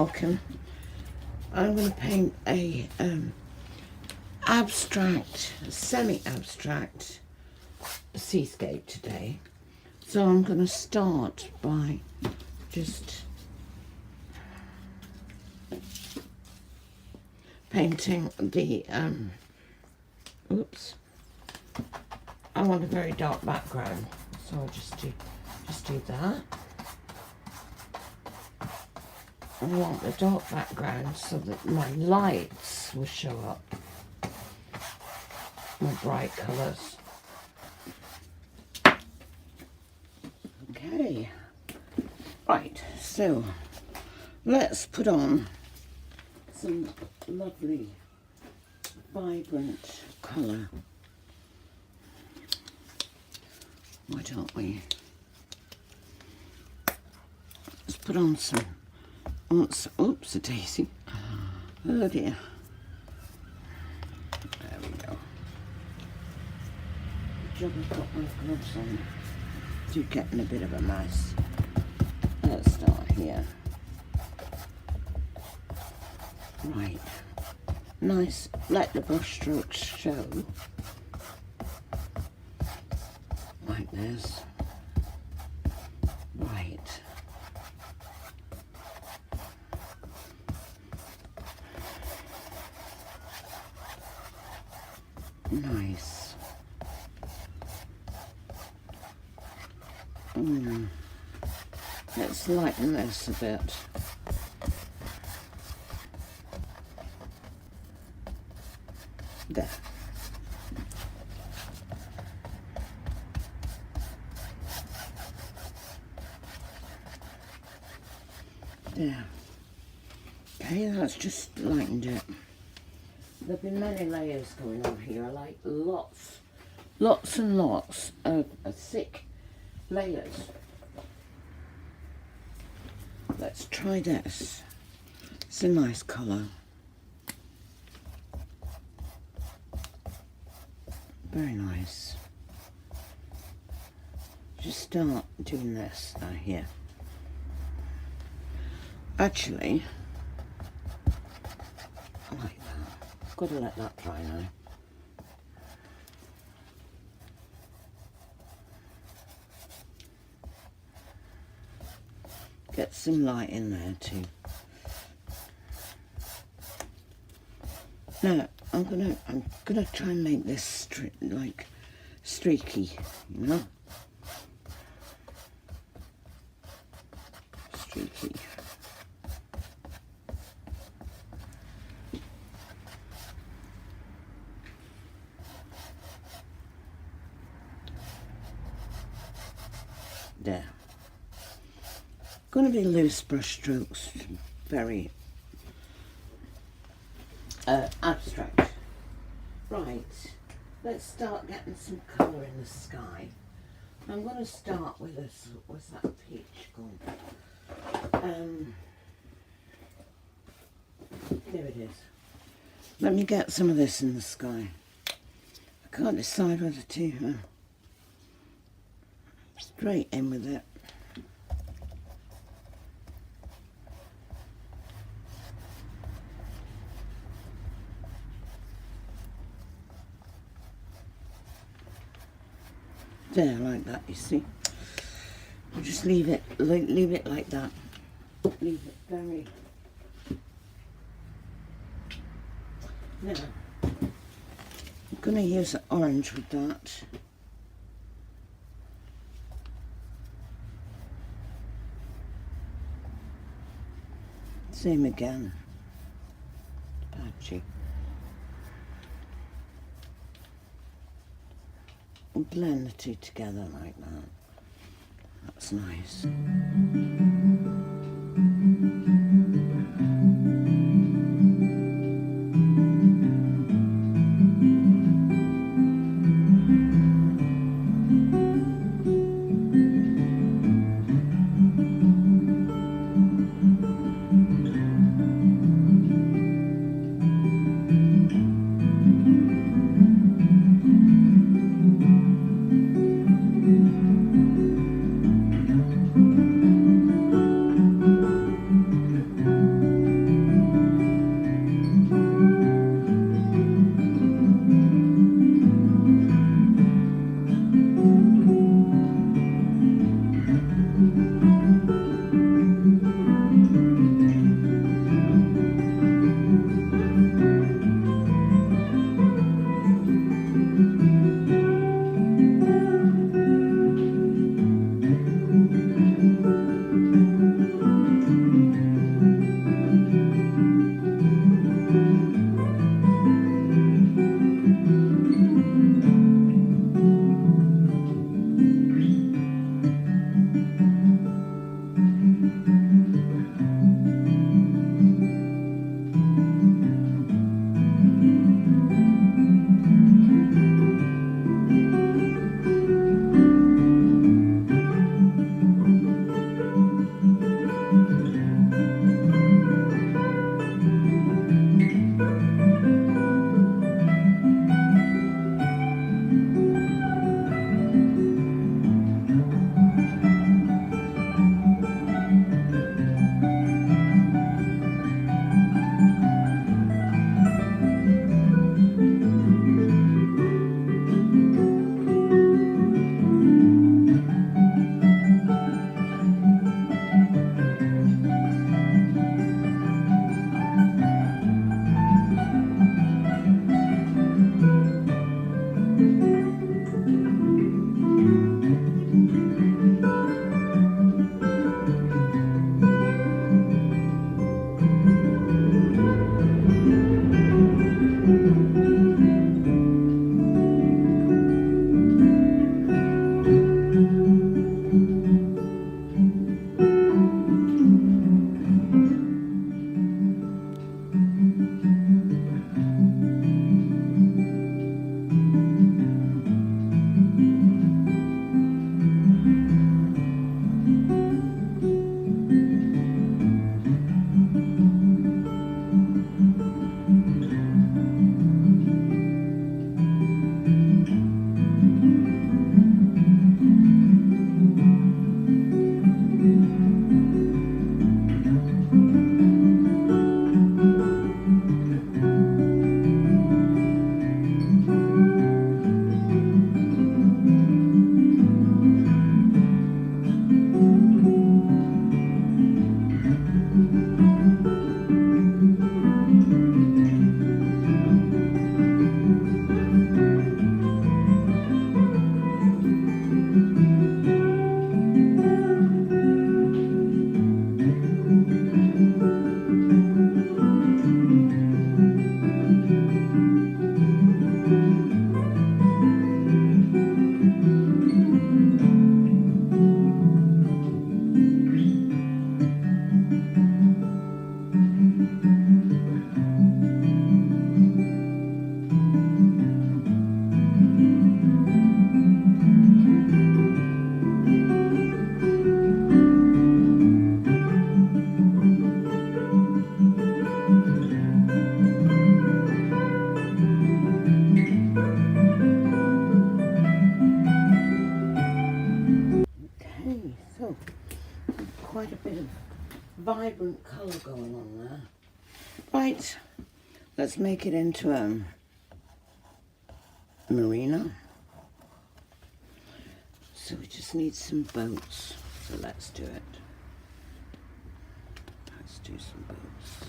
welcome. I'm going to paint a abstract, semi-abstract seascape today. So I'm going to start by just painting the, oops, I want a very dark background, so I'll just do that. I want the dark background so that my lights will show up, my bright colours. Okay, right, so let's put on some lovely vibrant colour. Why don't we? Let's put on some. Oops, a daisy. Oh dear. There we go. Good job I've got my gloves on. You're getting a bit of a mess. Let's start here. Right. Nice. Let the brush strokes show. Like this. Right. Nice. Let's lighten this a bit. There. There. Okay, that's just lightened it. There've been many layers going on here, like lots and lots of thick layers. Let's try this. It's a nice colour. Very nice. Just start doing this now here. Actually, I like that. Got to let that dry now. Get some light in there too. Now I'm gonna try and make this like streaky, you know, streaky. There. Going to be loose brush strokes, very abstract. Right, let's start getting some colour in the sky. I'm going to start with this. Where's that peach gone? There it is. Let me get some of this in the sky. I can't decide whether to straight in with it. There, like that, you see. I'll just leave it like that. Leave it very... Now, I'm going to use an orange with that. Same again. Patchy. And blend the two together like that. That's nice. vibrant colour going on there. Right, let's make it into a marina. So we just need some boats. So let's do it. Let's do some boats.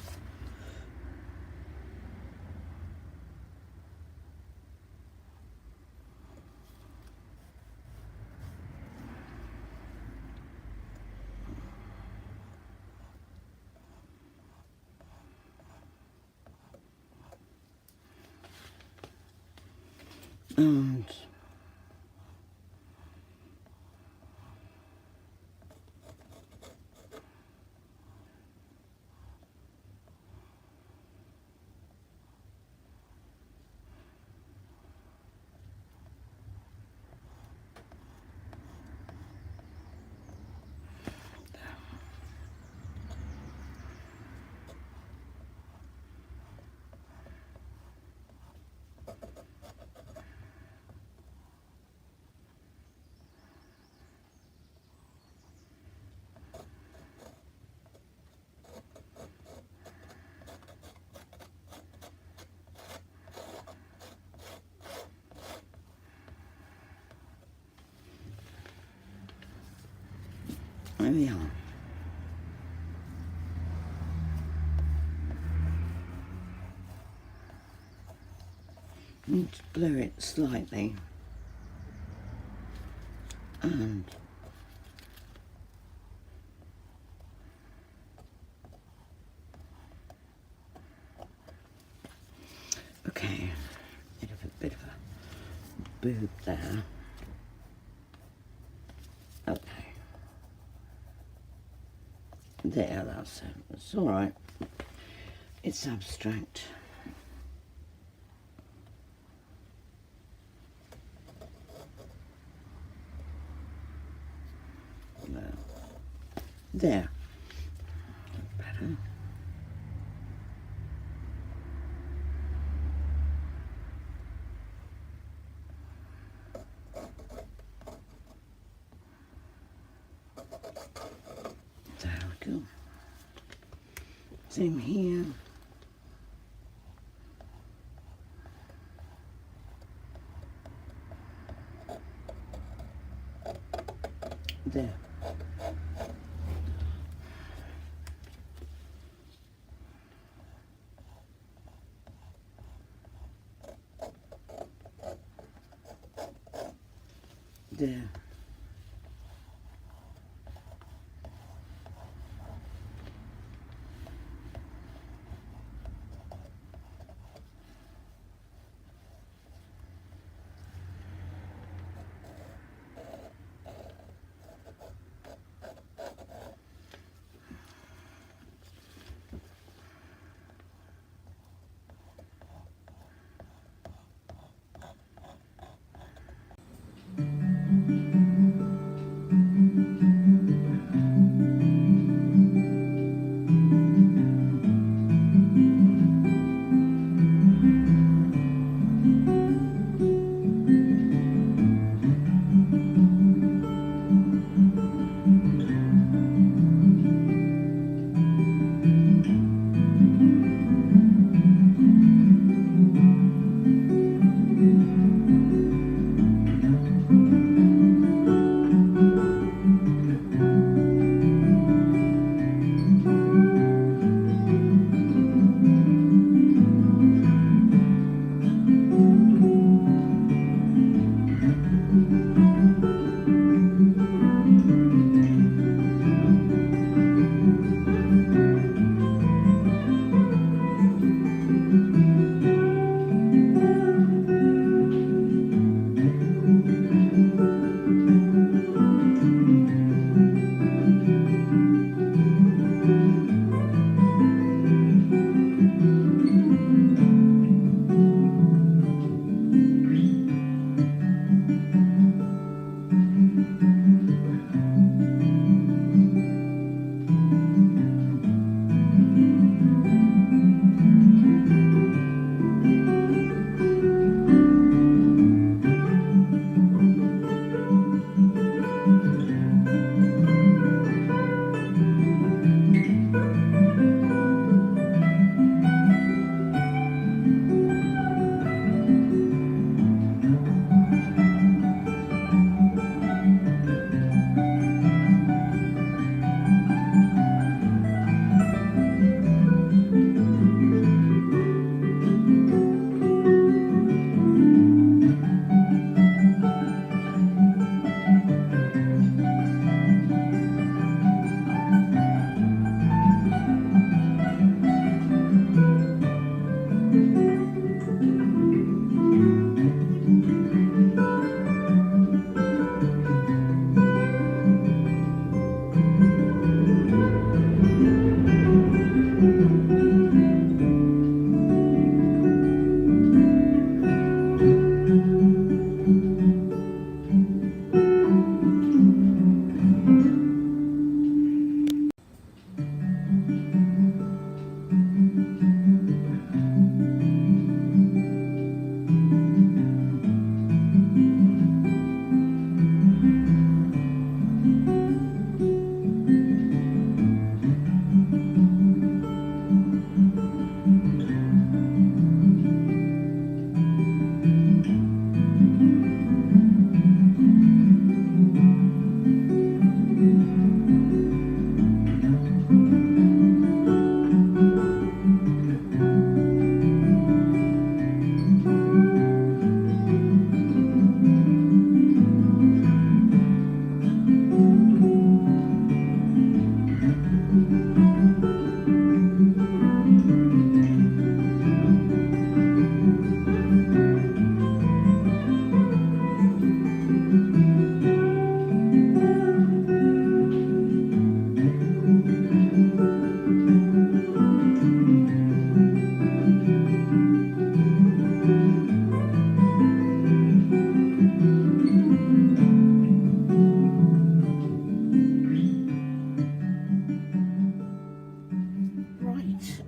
And there we are. Need to blur it slightly. And okay, bit of a boob there. Okay. There, that's it. It's all right. It's abstract. There. Better. There we go. Same here. There. There.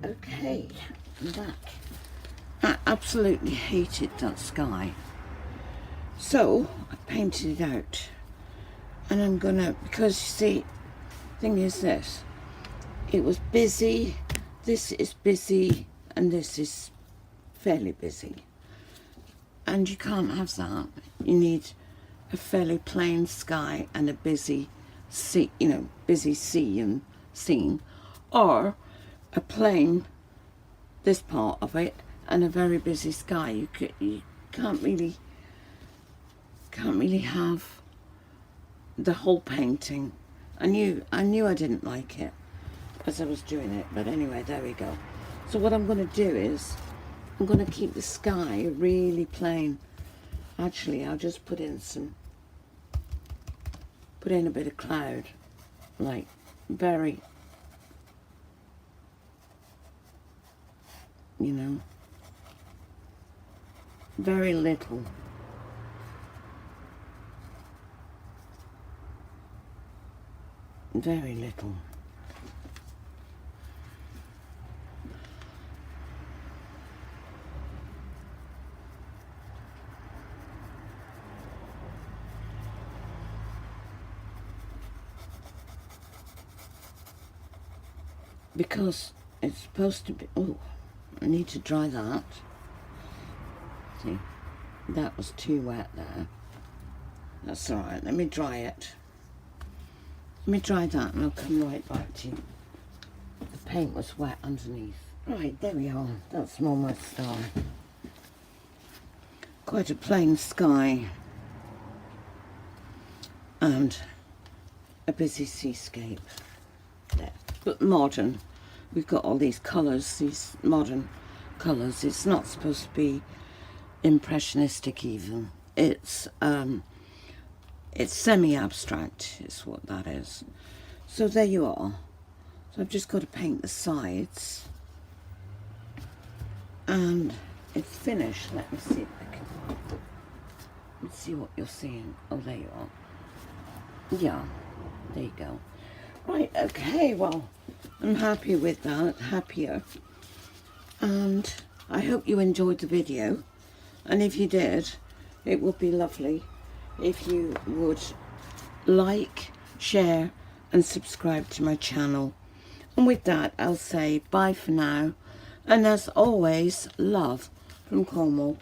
okay, I'm back. I absolutely hated that sky. So, I painted it out. And I'm gonna, because you see, thing is this. It was busy, this is busy, and this is fairly busy. And you can't have that. You need a fairly plain sky and a busy sea, you know, busy sea and scene, or a plain, this part of it, and a very busy sky. You can't really have the whole painting. I knew I didn't like it as I was doing it, but anyway, there we go. So what I'm going to do is I'm going to keep the sky really plain. Actually, I'll just put in a bit of cloud, like very, you know, very little. Very little. Because it's supposed to be, oh, I need to dry that. See, that was too wet there. That's all right, let me dry it. Let me dry that and I'll come right back to you. The paint was wet underneath. Right, there we are. That's more my style. Quite a plain sky. And a busy seascape. There. But modern. We've got all these colours, these modern colours. It's not supposed to be impressionistic even. It's semi-abstract is what that is. So there you are. So I've just got to paint the sides. And it's finished. Let me see if I can... Let's see what you're seeing. Oh, there you are. Yeah, there you go. Right, okay, well, I'm happy with that, happier. And I hope you enjoyed the video. And if you did, it would be lovely if you would like, share and subscribe to my channel. And with that, I'll say bye for now. And as always, love from Cornwall.